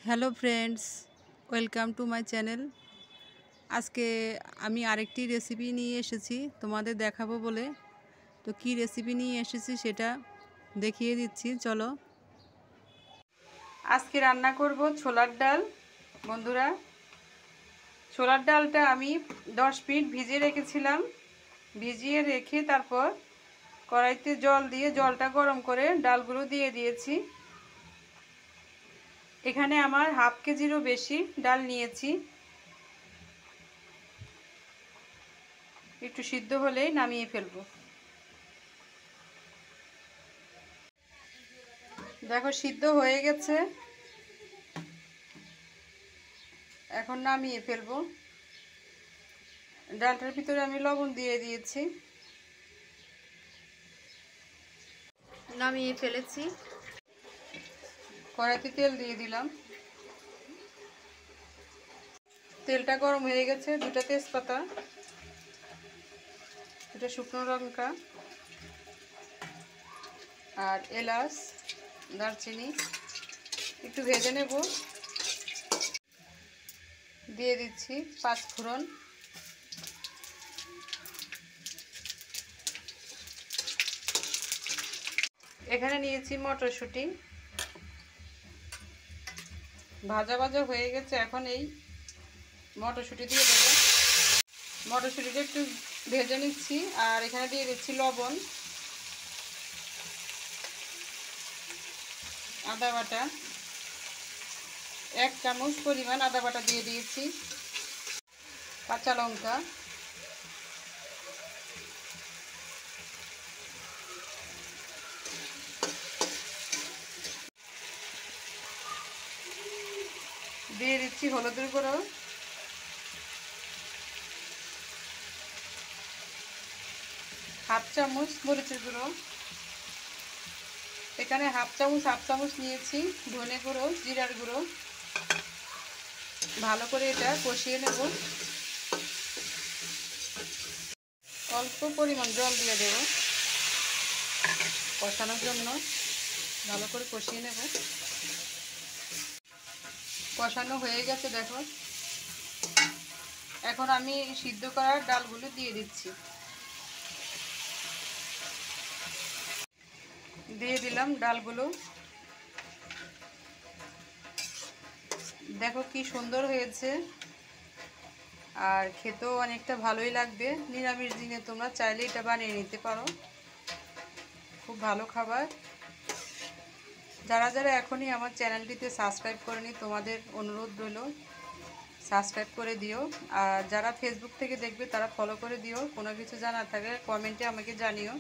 Hello friends, welcome to my channel. আজকে আমি আরেকটি রেসিপি নিয়ে এসেছি তোমাদের দেখাবো বলে। তো কি রেসিপি নিয়ে এসেছি সেটা দেখিয়ে দিচ্ছি, চলো। আজকে রান্না করব ছোলার ডাল। বন্ধুরা, ছোলার ডালটা আমি 10 মিনিট ভিজিয়ে রেখেছিলাম। ভিজিয়ে রেখে তারপর কড়াইতে জল দিয়ে জলটা গরম করে ডালগুলো দিয়ে দিয়েছি। এখানে আমার হাফ কেজিরও বেশি ডাল নিয়েছি। একটু সিদ্ধ হলেই নামিয়ে ফেলবো। দেখো সিদ্ধ হয়ে গেছে, এখন নামিয়ে ফেলবো। ডালটার ভিতরে আমি লবণ দিয়ে দিয়েছি, নামিয়ে ফেলেছি। কড়াইতে তেল দিয়ে দিলাম, তেলটা গরম হয়ে গেছে। 2টা তেজপাতা, 2টা শুকনো লঙ্কা আর এলাচ, দারচিনি একটু ভেজে নেব। দিয়ে দিচ্ছি 5 ফোড়ন, এখানে নিয়েছি মটরশুঁটি। ভাজা ভাজা হয়ে গেছে, এখন এই মটরশুঁটি দিয়ে দেবো। মটরশুঁটিটা একটু ভেজে নিচ্ছি আর এখানে দিয়ে দিচ্ছি লবণ, আদা বাটা 1 চামচ পরিমাণ আদা বাটা দিয়ে দিয়েছি, কাঁচা লঙ্কা, দিয়ে দিচ্ছি হলুদের গুঁড়ো, হাফ চামচ মরিচের গুঁড়ো, এখানে হাফ চামচ নিয়েছি ধনে গুঁড়ো, জিরার গুঁড়ো। ভালো করে এটা কষিয়ে নেব। অল্প পরিমাণ জল দিয়ে দেব কষানোর জন্য। ভালো করে কষিয়ে নেব। কষানো হয়ে গেছে দেখো। এখন আমি সিদ্ধ করা ডালগুলো দিয়ে দিচ্ছি। দিয়ে দিলাম ডালগুলো। দেখো কি সুন্দর হয়েছে, আর খেতেও অনেকটা ভালোই লাগবে। নিরামিষ দিনে তোমরা চাইলে এটা বানিয়ে নিতে পারো, খুব ভালো খাবার। যারা যারা এখনই আমার চ্যানেলটিতে সাবস্ক্রাইব করেনি, তোমাদের অনুরোধ রইল সাবস্ক্রাইব করে দিও। আর যারা ফেসবুক থেকে দেখবে তারা ফলো করে দিও। কোনো কিছু জানার থাকলে কমেন্টে আমাকে জানিও।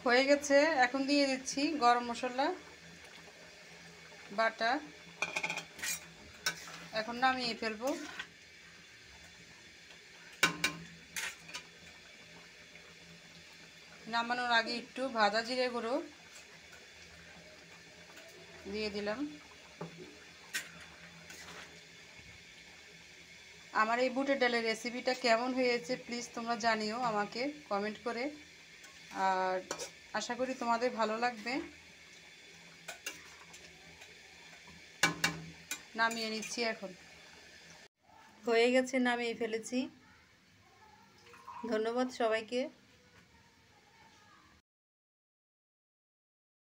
হয়ে গেছে, এখন দিয়ে দিচ্ছি গরম মশলা বাটা। এখন নামিয়ে ফেলবো। নামানোর আগে একটু ভাজা জিরে গুঁড়ো দিয়ে দিলাম। আমার এই বুটের ডালের রেসিপিটা কেমন হয়েছে প্লিজ তোমরা জানিও আমাকে কমেন্ট করে। আর আশা করি তোমাদের ভালো লাগবে। নামিয়ে নিচ্ছি এখন। হয়ে গেছে, নামিয়ে ফেলেছি। ধন্যবাদ সবাইকে।